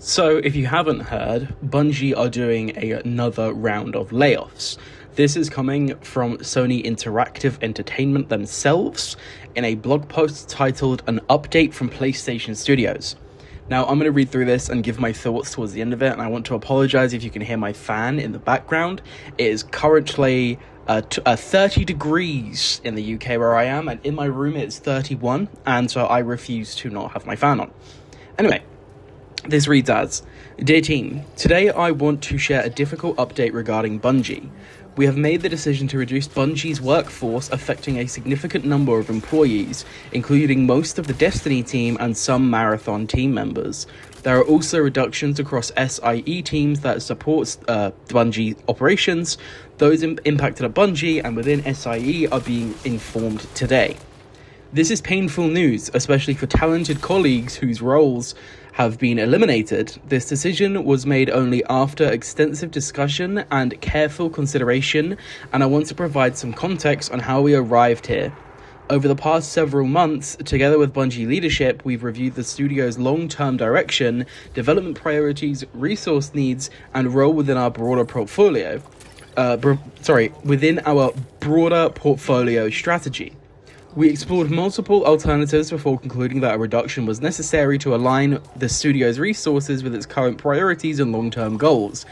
So, if you haven't heard, Bungie are doing another round of layoffs. This is coming from Sony Interactive Entertainment themselves in a blog post titled An Update from PlayStation Studios. Now, I'm going to read through this and give my thoughts towards the end of it, and I want to apologize if you can hear my fan in the background. It is currently 30 degrees in the UK where I am, and in my room it's 31, and so I refuse to not have my fan on. Anyway, this reads as, Dear team, today I want to share a difficult update regarding Bungie. We have made the decision to reduce Bungie's workforce, affecting a significant number of employees, including most of the Destiny team and some Marathon team members. There are also reductions across SIE teams that supports Bungie operations. Those impacted at Bungie and within SIE are being informed today. This is painful news, especially for talented colleagues whose roles have been eliminated. This decision was made only after extensive discussion and careful consideration, and I want to provide some context on how we arrived here. Over the past several months, together with Bungie leadership, we've reviewed the studio's long-term direction, development priorities, resource needs, and role within our broader portfolio. Within our broader portfolio strategy. We explored multiple alternatives before concluding that a reduction was necessary to align the studio's resources with its current priorities and long-term goals.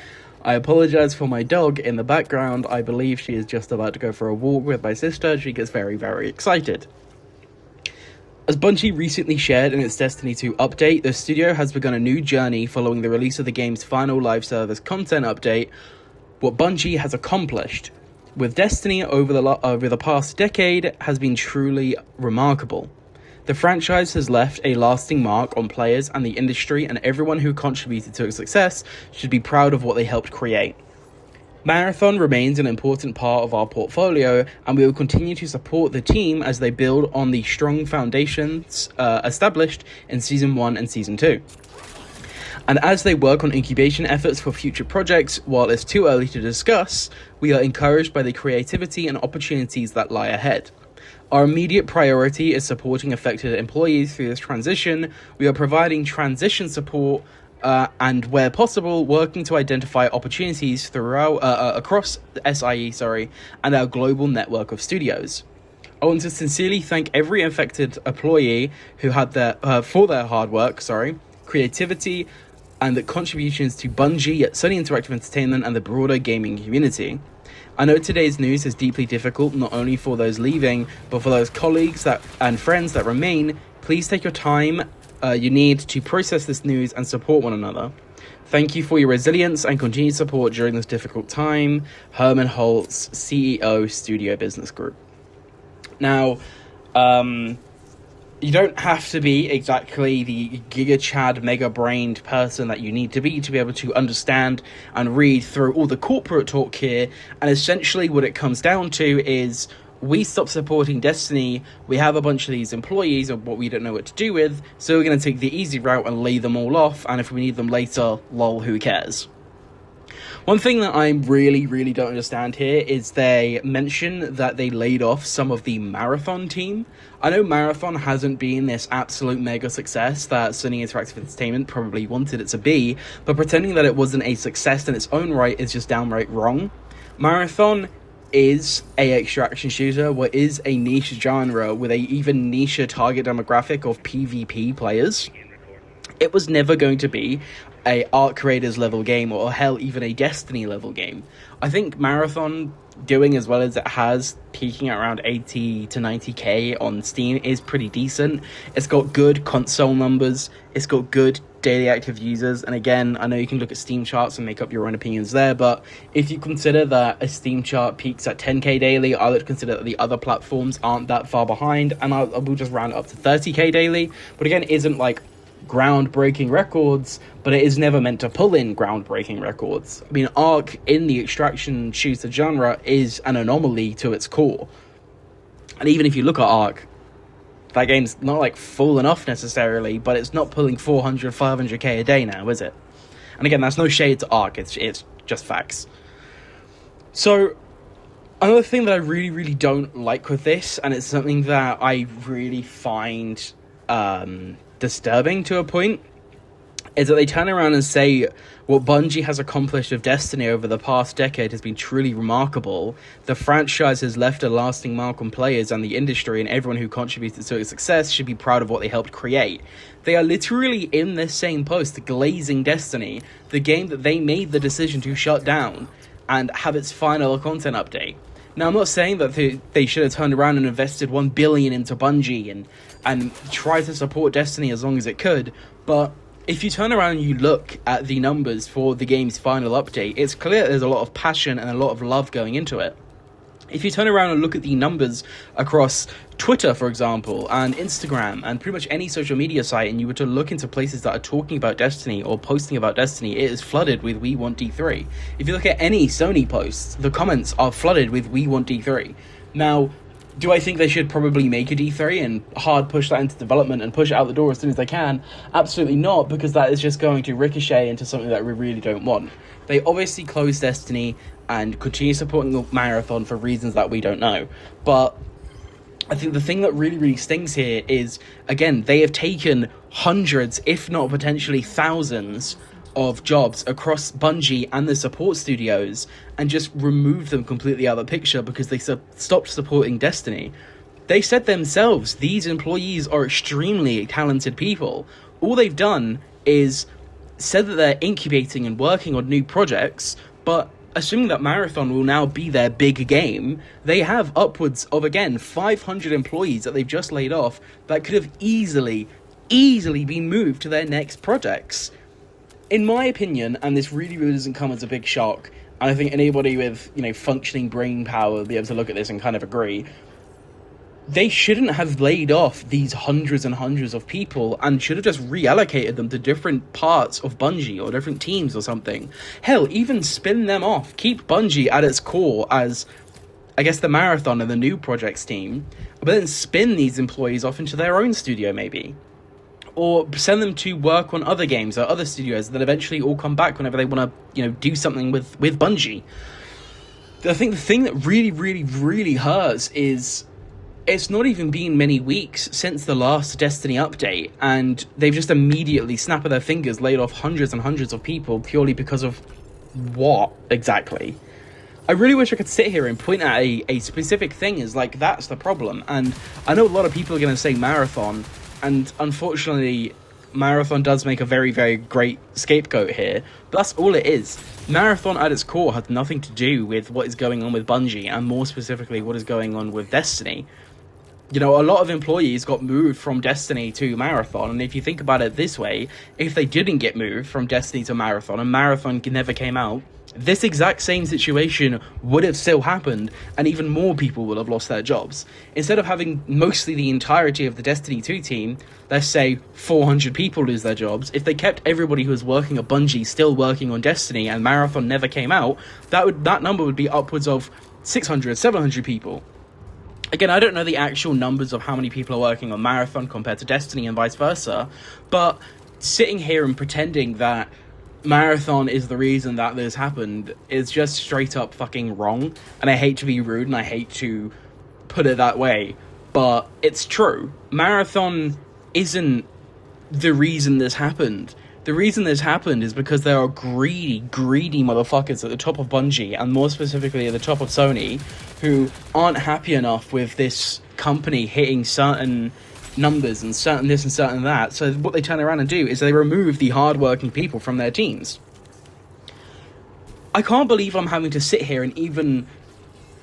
I apologize for my dog in the background. I believe she is just about to go for a walk with my sister. She gets very, very excited. As Bungie recently shared in its Destiny 2 update, the studio has begun a new journey following the release of the game's final live service content update. What Bungie has accomplished with Destiny over the past decade has been truly remarkable. The franchise has left a lasting mark on players and the industry, and everyone who contributed to its success should be proud of what they helped create. Marathon remains an important part of our portfolio, and we will continue to support the team as they build on the strong foundations established in Season 1 and Season 2. And as they work on incubation efforts for future projects, while it's too early to discuss, we are encouraged by the creativity and opportunities that lie ahead. Our immediate priority is supporting affected employees through this transition. We are providing transition support and, where possible, working to identify opportunities throughout across SIE, and our global network of studios. I want to sincerely thank every affected employee who had for their hard work, creativity, and the contributions to Bungie, Sony Interactive Entertainment, and the broader gaming community. I know today's news is deeply difficult, not only for those leaving, but for those colleagues and friends that remain. Please take your time you need to process this news and support one another. Thank you for your resilience and continued support during this difficult time. Herman Holtz, CEO, Studio Business Group. Now, you don't have to be exactly the giga-chad, mega-brained person that you need to be able to understand and read through all the corporate talk here. And essentially what it comes down to is we stop supporting Destiny, we have a bunch of these employees of what we don't know what to do with, so we're going to take the easy route and lay them all off, and if we need them later, lol, who cares? One thing that I really, really don't understand here is they mention that they laid off some of the Marathon team. I know Marathon hasn't been this absolute mega success that Sony Interactive Entertainment probably wanted it to be, but pretending that it wasn't a success in its own right is just downright wrong. Marathon is a extraction shooter, what is a niche genre with a even nicher target demographic of PvP players. It was never going to be a Arc Raiders level game, or hell, even a Destiny level game. I think Marathon doing as well as it has, peaking at around 80 to 90k on Steam, is pretty decent. It's got good console numbers, it's got good daily active users, and again, I know you can look at Steam charts and make up your own opinions there, but if you consider that a Steam chart peaks at 10k daily, I would consider that the other platforms aren't that far behind, and I will just round it up to 30k daily, but again, it isn't like groundbreaking records, but it is never meant to pull in groundbreaking records. I mean, Ark in the extraction shooter genre is an anomaly to its core. And even if you look at Ark, that game's not like fallen off necessarily, but it's not pulling 400, 500k a day now, is it? And again, that's no shade to Ark, it's just facts. So, another thing that I really, really don't like with this, and it's something that I really find disturbing to a point, is that they turn around and say what Bungie has accomplished with Destiny over the past decade has been truly remarkable. The franchise has left a lasting mark on players and the industry, and everyone who contributed to its success should be proud of what they helped create. They are literally in this same post glazing Destiny, the game that they made the decision to shut down and have its final content update. Now, I'm not saying that they should have turned around and invested $1 billion into Bungie and tried to support Destiny as long as it could, but if you turn around and you look at the numbers for the game's final update, it's clear there's a lot of passion and a lot of love going into it. If you turn around and look at the numbers across Twitter, for example, and Instagram, and pretty much any social media site, and you were to look into places that are talking about Destiny or posting about Destiny, it is flooded with "We want D3." If you look at any Sony posts, the comments are flooded with "We want D3." Now, do I think they should probably make a D3 and hard push that into development and push it out the door as soon as they can? Absolutely not, because that is just going to ricochet into something that we really don't want. They obviously closed Destiny and continue supporting the Marathon for reasons that we don't know. But I think the thing that really stings here is, again, they have taken hundreds, if not potentially thousands, of jobs across Bungie and the support studios and just removed them completely out of the picture because they stopped supporting Destiny. They said themselves, these employees are extremely talented people. All they've done is said that they're incubating and working on new projects, but assuming that Marathon will now be their big game, they have upwards of, again, 500 employees that they've just laid off that could have easily been moved to their next projects. In my opinion, and this really doesn't come as a big shock, and I think anybody with, functioning brain power will be able to look at this and kind of agree, they shouldn't have laid off these hundreds and hundreds of people and should have just reallocated them to different parts of Bungie or different teams or something. Hell, even spin them off. Keep Bungie at its core as, I guess, the Marathon and the new projects team, but then spin these employees off into their own studio, maybe. Or send them to work on other games or other studios that eventually all come back whenever they want to, do something with Bungie. I think the thing that really hurts is it's not even been many weeks since the last Destiny update, and they've just immediately, snap of their fingers, laid off hundreds and hundreds of people purely because of what exactly? I really wish I could sit here and point at a specific thing as, that's the problem. And I know a lot of people are going to say Marathon, and unfortunately, Marathon does make a very great scapegoat here, but that's all it is. Marathon at its core has nothing to do with what is going on with Bungie, and more specifically, what is going on with Destiny. A lot of employees got moved from Destiny to Marathon, and if you think about it this way, if they didn't get moved from Destiny to Marathon, and Marathon never came out, this exact same situation would have still happened, and even more people would have lost their jobs. Instead of having mostly the entirety of the Destiny 2 team, let's say 400 people lose their jobs, if they kept everybody who was working at Bungie still working on Destiny and Marathon never came out, that number would be upwards of 600, 700 people. Again, I don't know the actual numbers of how many people are working on Marathon compared to Destiny and vice versa, but sitting here and pretending that Marathon is the reason that this happened is just straight up fucking wrong. And I hate to be rude and I hate to put it that way, but it's true. Marathon isn't the reason this happened. The reason this happened is because there are greedy motherfuckers at the top of Bungie, and more specifically at the top of Sony, who aren't happy enough with this company hitting certain numbers and certain this and certain that. So what they turn around and do is they remove the hardworking people from their teams. I can't believe I'm having to sit here and even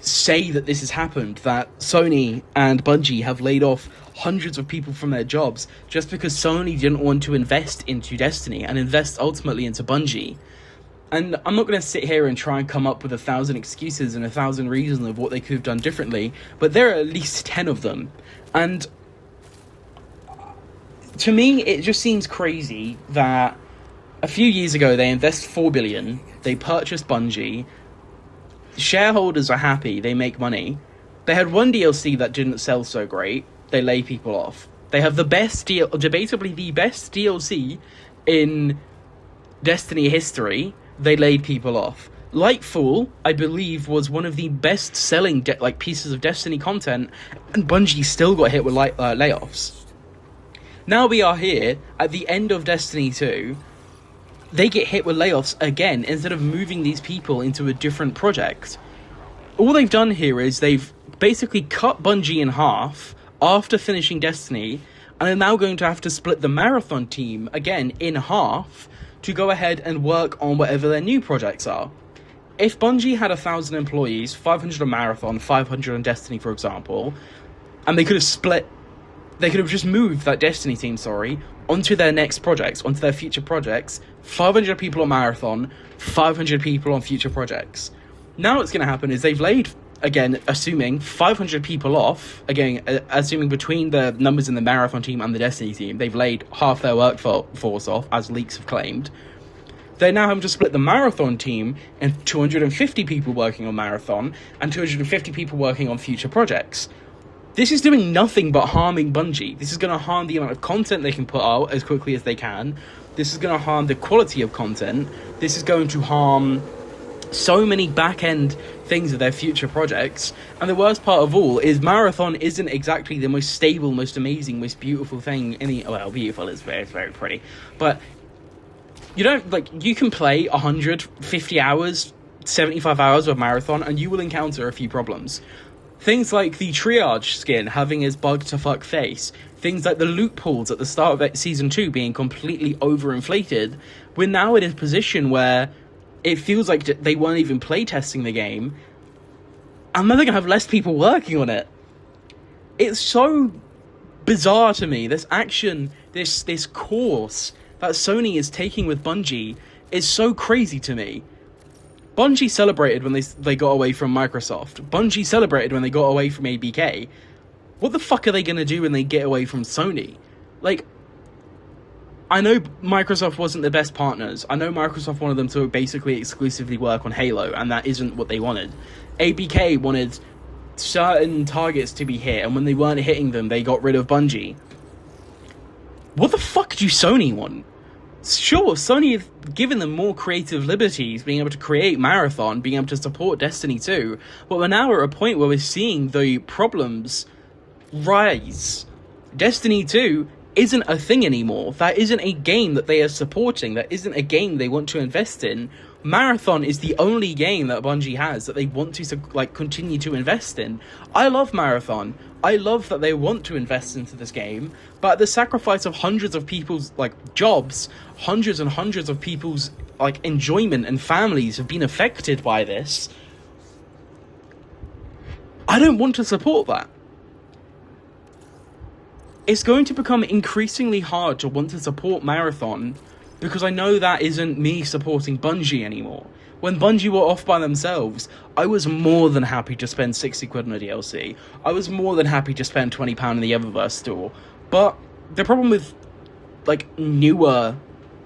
say that this has happened, that Sony and Bungie have laid off hundreds of people from their jobs just because Sony didn't want to invest into Destiny and invest ultimately into Bungie. And I'm not going to sit here and try and come up with 1,000 excuses and 1,000 reasons of what they could have done differently, but there are at least 10 of them. And to me, it just seems crazy that a few years ago they invest $4 billion, they purchased Bungie, shareholders are happy, they make money. They had one DLC that didn't sell so great, they lay people off. They have the best debatably the best DLC in Destiny history, they laid people off. Lightfall, I believe, was one of the best-selling pieces of Destiny content, and Bungie still got hit with layoffs. Now we are here at the end of Destiny 2, they get hit with layoffs again instead of moving these people into a different project. All they've done here is they've basically cut Bungie in half after finishing Destiny, and are now going to have to split the Marathon team again in half to go ahead and work on whatever their new projects are. If Bungie had 1,000 employees, 500 on Marathon, 500 on Destiny, for example, and they could have just moved that Destiny team, onto their next projects, onto their future projects, 500 people on Marathon, 500 people on future projects. Now what's going to happen is they've laid, again, assuming 500 people off, again, assuming between the numbers in the Marathon team and the Destiny team, they've laid half their workforce off, as leaks have claimed. They're now having to split the Marathon team into 250 people working on Marathon and 250 people working on future projects. This is doing nothing but harming Bungie. This is going to harm the amount of content they can put out as quickly as they can. This is going to harm the quality of content. This is going to harm so many back-end things of their future projects. And the worst part of all is Marathon isn't exactly the most stable, most amazing, most beautiful thing in the... Well, beautiful is very, very pretty. But you don't, you can play 150 hours, 75 hours of Marathon, and you will encounter a few problems. Things like the triage skin having his bug-to-fuck face. Things like the loot pools at the start of Season 2 being completely overinflated. We're now in a position where it feels like they weren't even playtesting the game, and now they're going to have less people working on it. It's so bizarre to me. This action, this course that Sony is taking with Bungie is so crazy to me. Bungie celebrated when they got away from Microsoft. Bungie celebrated when they got away from ABK. What the fuck are they going to do when they get away from Sony? I know Microsoft wasn't the best partners. I know Microsoft wanted them to basically exclusively work on Halo, and that isn't what they wanted. ABK wanted certain targets to be hit, and when they weren't hitting them, they got rid of Bungie. What the fuck do Sony want? Sure, Sony have given them more creative liberties, being able to create Marathon, being able to support Destiny 2, but we're now at a point where we're seeing the problems rise. Destiny 2 isn't a thing anymore. That isn't a game that they are supporting. That isn't a game they want to invest in. Marathon is the only game that Bungie has that they want to continue to invest in. I love Marathon. I love that they want to invest into this game, but at the sacrifice of hundreds of people's jobs, hundreds and hundreds of people's enjoyment and families have been affected by this. I don't want to support that. It's going to become increasingly hard to want to support Marathon because I know that isn't me supporting Bungie anymore. When Bungie were off by themselves, I was more than happy to spend 60 quid on a DLC. I was more than happy to spend £20 in the Eververse store. But the problem with newer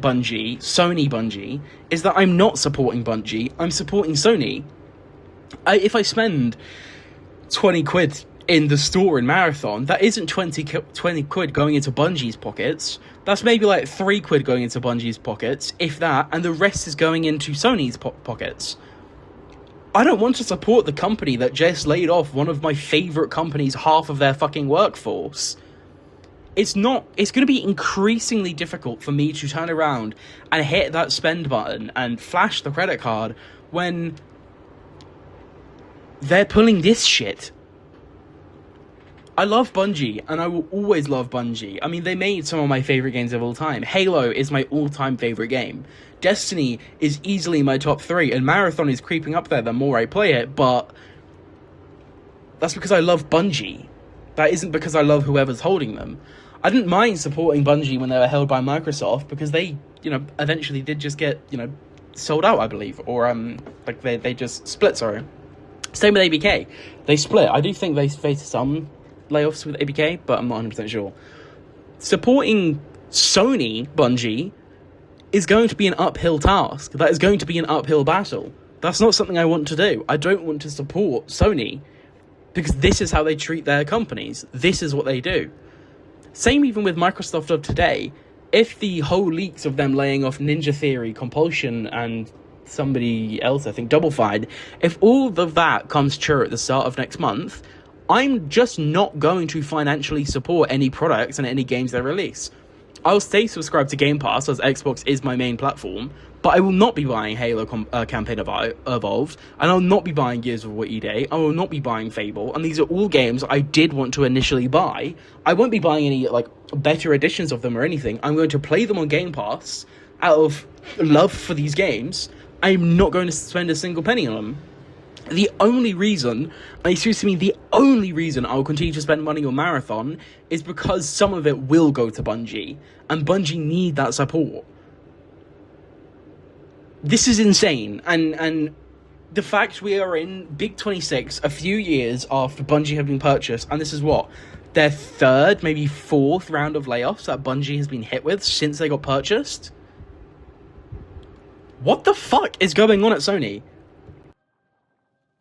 Bungie, Sony Bungie, is that I'm not supporting Bungie, I'm supporting Sony. If I spend 20 quid in the store in Marathon, that isn't 20 quid going into Bungie's pockets. That's maybe 3 quid going into Bungie's pockets, if that, and the rest is going into Sony's pockets. I don't want to support the company that just laid off one of my favourite companies, half of their fucking workforce. It's going to be increasingly difficult for me to turn around and hit that spend button and flash the credit card when they're pulling this shit. I love Bungie, and I will always love Bungie. I mean, they made some of my favourite games of all time. Halo is my all-time favourite game. Destiny is easily my top 3, and Marathon is creeping up there the more I play it, but that's because I love Bungie. That isn't because I love whoever's holding them. I didn't mind supporting Bungie when they were held by Microsoft, because they, eventually did just get, sold out, I believe, or, they just split, sorry. Same with ABK. They split. I do think they faced some layoffs with ABK, but I'm not 100% sure. Supporting Sony Bungie is going to be an uphill task. That is going to be an uphill battle. That's not something I want to do. I don't want to support Sony because this is how they treat their companies. This is what they do. Same even with Microsoft of today. If the whole leaks of them laying off Ninja Theory, Compulsion, and somebody else, I think, Double Fine, if all of that comes true at the start of next month, I'm just not going to financially support any products and any games they release. I'll stay subscribed to Game Pass as Xbox is my main platform, but I will not be buying Halo Campaign Evolved, and I'll not be buying Gears of War E-Day, I will not be buying Fable, and these are all games I did want to initially buy. I won't be buying any, like, better editions of them or anything. I'm going to play them on Game Pass out of love for these games. I'm not going to spend a single penny on them. The only reason I will continue to spend money on Marathon is because some of it will go to Bungie, and Bungie need that support. This is insane, and the fact we are in Big 26 a few years after Bungie have been purchased, and this is what, their third, maybe fourth round of layoffs that Bungie has been hit with since they got purchased? What the fuck is going on at Sony?